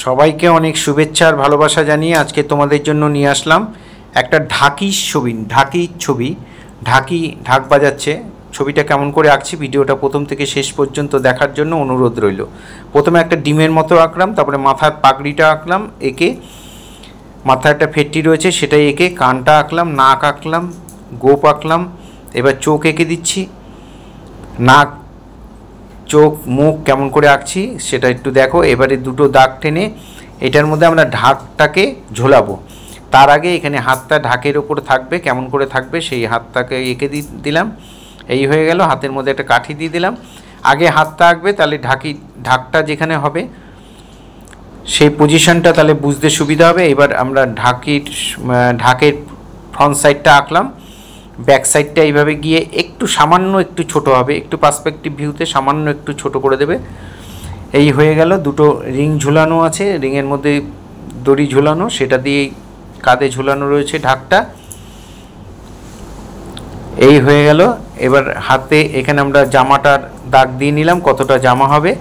সবাইকে অনেক শুভেচ্ছা আর ভালোবাসা জানিয়ে আজকে তোমাদের জন্য নিয়ে আসলাম একটা ঢাকির ছবি। ঢাক বাজাচ্ছে। ছবিটা কেমন করে আঁকছি ভিডিওটা প্রথম থেকে শেষ পর্যন্ত দেখার জন্য অনুরোধ রইল। প্রথমে একটা ডিমের মতো আঁকলাম, তারপরে মাথার পাগড়িটা আঁকলাম, এঁকে মাথায় একটা ফেটটি রয়েছে সেটাই এঁকে কানটা আঁকলাম, নাক আঁকলাম, গোপ আঁকলাম। এবার চোখ এঁকে দিচ্ছি। নাক, চোখ, মুখ কেমন করে আঁকছি সেটা একটু দেখো। এবারে দুটো দাগ টেনে এটার মধ্যে আমরা ঢাকটাকে ঝোলাবো। তার আগে এখানে হাতটা ঢাকের ওপর থাকবে, কেমন করে থাকবে সেই হাতটাকে এঁকে দিলাম। এই হয়ে গেল। হাতের মধ্যে একটা কাঠি দিয়ে দিলাম। আগে হাতটা আঁকবে, তাহলে ঢাকটা যেখানে হবে সেই পজিশনটা তাহলে বুঝতে সুবিধা হবে। এবার আমরা ঢাকের ফ্রন্ট সাইডটা আঁকলাম, ব্যাক সাইডটা এইভাবে গিয়ে সামান্য একটু ছোট হবে, একটু পার্সপেক্টিভ ভিউতে সামান্য একটু ছোট করে দেবে। এই হয়ে গেল। দুটো রিং ঝুলানো আছে, রিংয়ের মধ্যে দড়ি ঝুলানো, সেটা দিয়েই কাঁধে ঝুলানো রয়েছে ঢাকটা। এই হয়ে গেল। এবার হাতে এখানে আমরা জামাটার দাগ দিয়ে নিলাম, কতটা জামা হবে।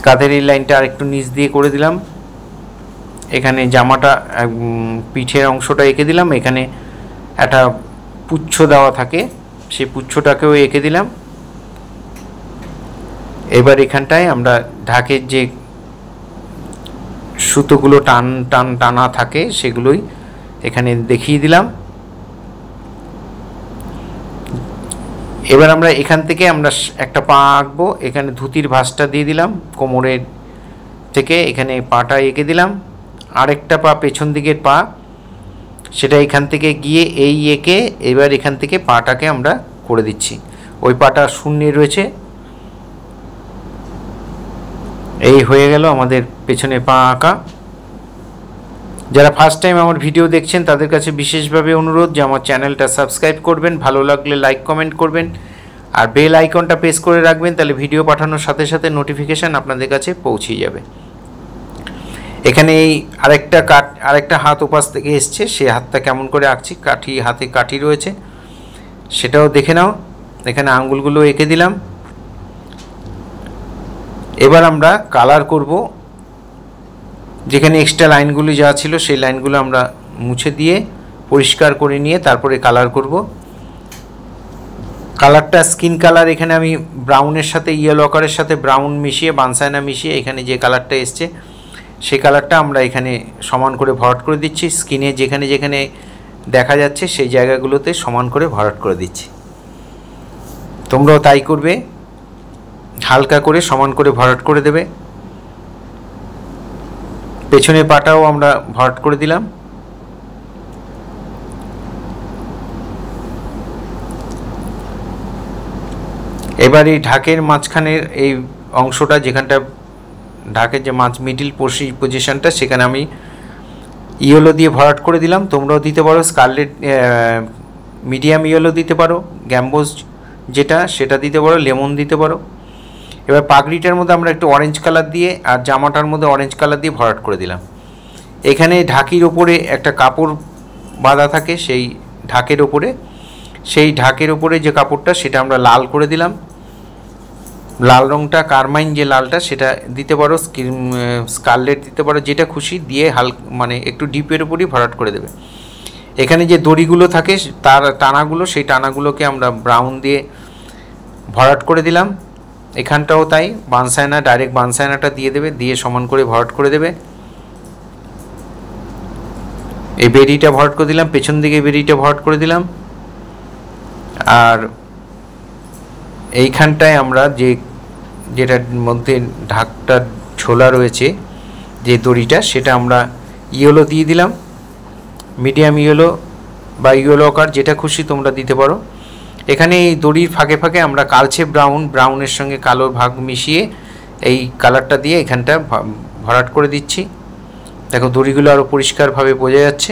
কাঁধের এই লাইনটা আর একটু নিচ দিয়ে করে দিলাম। এখানে জামাটা পিঠের অংশটা এঁকে দিলাম। এখানে একটা পুচ্ছ দেওয়া থাকে, সেই পুচ্ছটাকেও এঁকে দিলাম। এবার এখানটায় আমরা ঢাকের যে সুতোগুলো টানা থাকে সেগুলোই এখানে দেখিয়ে দিলাম। এবার আমরা এখান থেকে একটা পা আঁকবো। এখানে ধুতির ভাঁজটা দিয়ে দিলাম, কোমরের থেকে এখানে পাটা এঁকে দিলাম। আরেকটা পা, পেছন দিকের পা, সেটা এখান থেকে গিয়ে এই এঁকে এবার এখান থেকে পাটাকে আমরা করে দিচ্ছি। ওই পাটা শূন্যে রয়েছে। এই হয়ে গেল আমাদের পেছনে পা আঁকা। যারা ফার্স্ট টাইম আমার ভিডিও দেখছেন তাদের কাছে বিশেষভাবে অনুরোধ যে আমার চ্যানেলটা সাবস্ক্রাইব করবেন, ভালো লাগলে লাইক কমেন্ট করবেন, আর বেল আইকনটা প্রেস করে রাখবেন, তাহলে ভিডিও পাঠানোর সাথে সাথে নোটিফিকেশান আপনাদের কাছে পৌঁছে যাবে। এখানে এই আরেকটা হাত ওপাশ থেকে এসছে, সেই হাতটা কেমন করে আঁকছি, হাতে কাঠি রয়েছে সেটাও দেখে নাও। এখানে আঙ্গুলগুলো এঁকে দিলাম। এবার আমরা কালার করব। যেখানে এক্সট্রা লাইনগুলি যা ছিল সেই লাইনগুলো আমরা মুছে দিয়ে পরিষ্কার করে নিয়ে তারপরে কালার করব। কালারটা স্কিন কালার, এখানে আমি ব্রাউনের সাথে ইয়েলো আকারের সাথে ব্রাউন মিশিয়ে, বানসাইনা মিশিয়ে এখানে যে কালারটা এসছে সেই কালারটা আমরা এখানে সমান করে ভরাট করে দিচ্ছি। স্কিনে যেখানে যেখানে দেখা যাচ্ছে সেই জায়গাগুলোতে সমান করে ভরাট করে দিচ্ছি। তোমরাও তাই করবে, হালকা করে সমান করে ভরাট করে দেবে। পেছনের পাটাও আমরা ভরাট করে দিলাম। এবার এই ঢাকের মাঝখানের এই অংশটা, যেখানটা ঢাকের যে মিডিল পজিশনটা, সেখানে আমি ইয়েলো দিয়ে ভরাট করে দিলাম। তোমরাও দিতে পারো স্কারলেট, মিডিয়াম ইয়েলো দিতে পারো, গ্যাম্বোজ যেটা সেটা দিতে পারো, লেমন দিতে পারো। এবার পাগড়িটার মধ্যে আমরা একটু অরেঞ্জ কালার দিয়ে আর জামাটার মধ্যে অরেঞ্জ কালার দিয়ে ভরাট করে দিলাম। এখানে ঢাকির ওপরে একটা কাপড় বাঁধা থাকে, সেই ঢাকের ওপরে যে কাপড়টা সেটা আমরা লাল করে দিলাম। লাল রঙটা, কারমাইন যে লালটা সেটা দিতে পারো, স্কারলেট দিতে পারো, যেটা খুশি দিয়ে মানে একটু ডিপের উপরই ভরাট করে দেবে। এখানে যে দড়িগুলো থাকে তার টানাগুলো, সেই টানাগুলোকে আমরা ব্রাউন দিয়ে ভরাট করে দিলাম। এখানটাও তাই, বানসাইনা, ডাইরেক্ট বানসাইনাটা দিয়ে দেবে, দিয়ে সমান করে ভরাট করে দেবে। এই বেরিটা ভরাট করে দিলাম, পেছন দিকে বেরিটা ভরাট করে দিলাম। আর এইখানটায় আমরা যেটার মধ্যে ঢাকটা ঝোলা রয়েছে যে দড়িটা, সেটা আমরা ইয়েলো দিয়ে দিলাম, মিডিয়াম ইয়েলো বা ইয়েলো আকার যেটা খুশি তোমরা দিতে পারো। এখানে এই দড়ির ফাঁকে ফাঁকে আমরা কালচে ব্রাউনের সঙ্গে কালো ভাগ মিশিয়ে এই কালারটা দিয়ে এখানটা ভরাট করে দিচ্ছি। দেখো দড়িগুলো আরও পরিষ্কারভাবে বোঝা যাচ্ছে,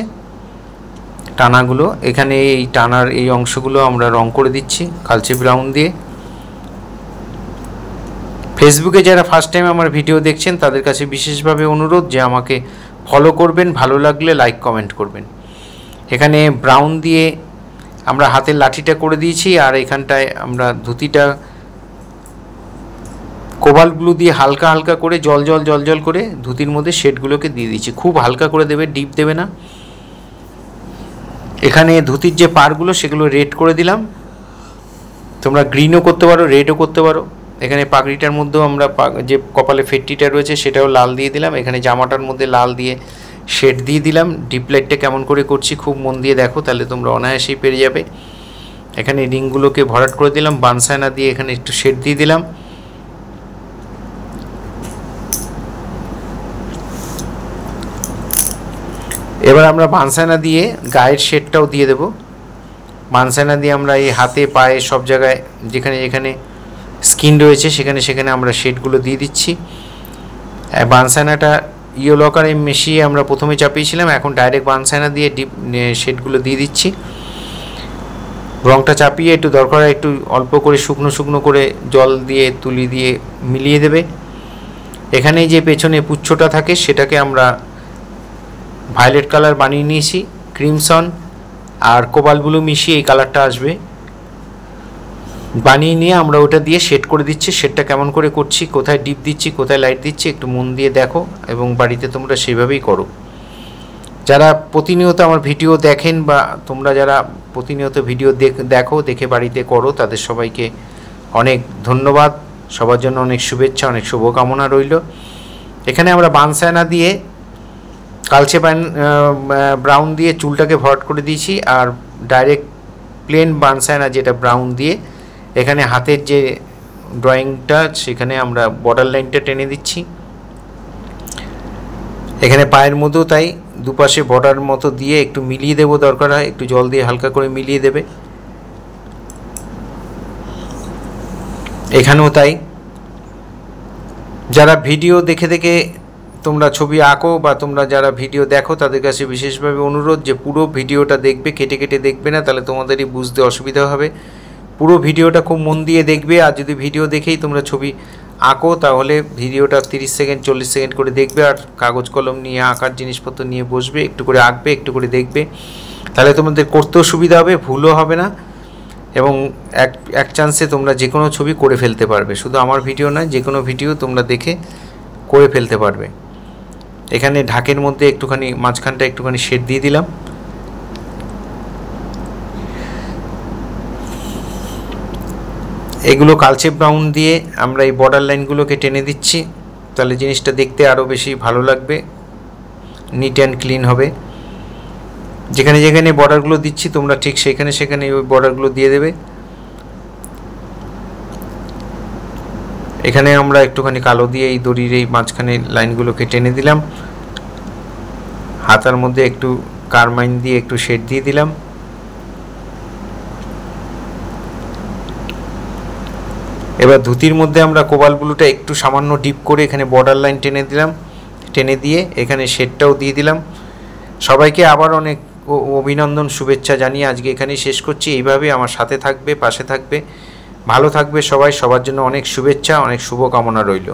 টানাগুলো। এখানে এই টানার এই অংশগুলো আমরা রং করে দিচ্ছি কালচে ব্রাউন দিয়ে। ফেসবুকে যারা ফার্স্ট টাইম আমার ভিডিও দেখছেন তাদের কাছে বিশেষভাবে অনুরোধ যে আমাকে ফলো করবেন, ভালো লাগলে লাইক কমেন্ট করবেন। এখানে ব্রাউন দিয়ে আমরা হাতের লাঠিটা করে দিয়েছি, আর এখানটায় আমরা ধুতিটা কোবাল্ট ব্লু দিয়ে হালকা হালকা করে জল জল জল জল করে ধুতির মধ্যে শেডগুলোকে দিয়ে দিচ্ছি। খুব হালকা করে দেবে, ডিপ দেবে না। এখানে ধুতির যে পাড়গুলো সেগুলো রেড করে দিলাম, তোমরা গ্রিনও করতে পারো, রেডও করতে পারো। এখানে পাগড়িটার মধ্যেও আমরা যে কপালে ফেট্টিটা রয়েছে সেটাও লাল দিয়ে দিলাম। এখানে জামাটার মধ্যে লাল দিয়ে শেড দিয়ে দিলাম। ডিপ লাইটটা কেমন করে করছি খুব মন দিয়ে দেখো, তাহলে তোমরা অনায়াসেই পেরে যাবে। এখানে রিংগুলোকে ভরাট করে দিলাম, বানসায়না দিয়ে এখানে একটু শেড দিয়ে দিলাম। এবার আমরা বানসায়না দিয়ে গায়ের শেডটাও দিয়ে দেব। বানসায়না দিয়ে আমরা এই হাতে পায়ে সব জায়গায় যেখানে যেখানে স্কিন রয়েছে সেখানে সেখানে আমরা শেডগুলো দিয়ে দিচ্ছি। বানসায়নাটা ইও লকারে মিশিয়ে আমরা প্রথমে চাপিয়েছিলাম, এখন ডাইরেক্ট বানসায়না দিয়ে ডিপ শেডগুলো দিয়ে দিচ্ছি। রঙটা চাপিয়ে একটু দরকার একটু অল্প করে শুকনো শুকনো করে জল দিয়ে তুলি দিয়ে মিলিয়ে দেবে। এখানে যে পেছনে পুচ্ছটা থাকে সেটাকে আমরা ভায়োলেট কালার বানিয়ে নিয়েছি, ক্রিমসন আর কোবাল্ট ব্লু মিশিয়ে এই কালারটা আসবে। বানিয়ে নিয়ে আমরা ওটা দিয়ে শেড করে দিচ্ছি। শেডটা কেমন করে করছি, কোথায় ডিপ দিচ্ছি, কোথায় লাইট দিচ্ছি একটু মন দিয়ে দেখো এবং বাড়িতে তোমরা সেভাবেই করো। যারা প্রতিনিয়ত আমার ভিডিও দেখেন বা তোমরা যারা প্রতিনিয়ত ভিডিও দেখো দেখে বাড়িতে করো, তাদের সবাইকে অনেক ধন্যবাদ। সবার জন্য অনেক শুভেচ্ছা, অনেক শুভকামনা রইল। এখানে আমরা বানসায়না দিয়ে কালচে ব্রাউন দিয়ে চুলটাকে ভরাট করে দিয়েছি, আর ডাইরেক্ট প্লেন বানসায়না যেটা ব্রাউন দিয়ে এখানে হাতের যে ড্রয়িংটা সেখানে আমরা বর্ডার লাইনটা টেনে দিচ্ছি। এখানে পায়ের মধ্যেও তাই দুপাশে বর্ডার মতো দিয়ে একটু মিলিয়ে দেবো, দরকার হয় একটু জল দিয়ে হালকা করে মিলিয়ে দেবে। এখানেও তাই। যারা ভিডিও দেখে দেখে তোমরা ছবি আঁকো বা তোমরা যারা ভিডিও দেখো তাদের কাছে বিশেষভাবে অনুরোধ যে পুরো ভিডিওটা দেখবে, কেটে কেটে দেখবে না, তাহলে তোমাদেরই বুঝতে অসুবিধা হবে। পুরো ভিডিওটা খুব মন দিয়ে দেখবে। আর যদি ভিডিও দেখেই তোমরা ছবি আঁকো তাহলে ভিডিওটা 30 সেকেন্ড 40 সেকেন্ড করে দেখবে, আর কাগজ কলম নিয়ে আঁকার জিনিসপত্র নিয়ে বসবে, একটু করে আঁকবে, একটু করে দেখবে, তাহলে তোমাদের করতেও সুবিধা হবে, ভুলও হবে না এবং এক চান্সে তোমরা যে কোনো ছবি করে ফেলতে পারবে। শুধু আমার ভিডিও নয়, যে কোনো ভিডিও তোমরা দেখে করে ফেলতে পারবে। এখানে ঢাকের মধ্যে একটুখানি মাঝখানটা একটুখানি শেড দিয়ে দিলাম। এগুলো কালচে ব্রাউন দিয়ে আমরা এই বর্ডার লাইনগুলোকে টেনে দিচ্ছি, তাহলে জিনিসটা দেখতে আরও বেশি ভালো লাগবে, নিট অ্যান্ড ক্লিন হবে। যেখানে যেখানে বর্ডারগুলো দিচ্ছি তোমরা ঠিক সেখানে সেখানে ওই বর্ডারগুলো দিয়ে দেবে। এখানে আমরা একটুখানি কালো দিয়ে এই দড়ির এই মাঝখানে লাইনগুলোকে টেনে দিলাম। হাতার মধ্যে একটু কারমাইন দিয়ে একটু শেড দিয়ে দিলাম। এবার ধুতির মধ্যে আমরা কোবাল্ট ব্লুটা একটু সামান্য ডিপ করে এখানে বর্ডার লাইন টেনে দিলাম, টেনে দিয়ে এখানে শেডটাও দিয়ে দিলাম। সবাইকে আবার অনেক অভিনন্দন শুভেচ্ছা জানিয়ে আজকে এখানেই শেষ করছি। এইভাবে আমার সাথে থাকবে, পাশে থাকবে, ভালো থাকবে সবাই। সবার জন্য অনেক শুভেচ্ছা, অনেক শুভকামনা রইল।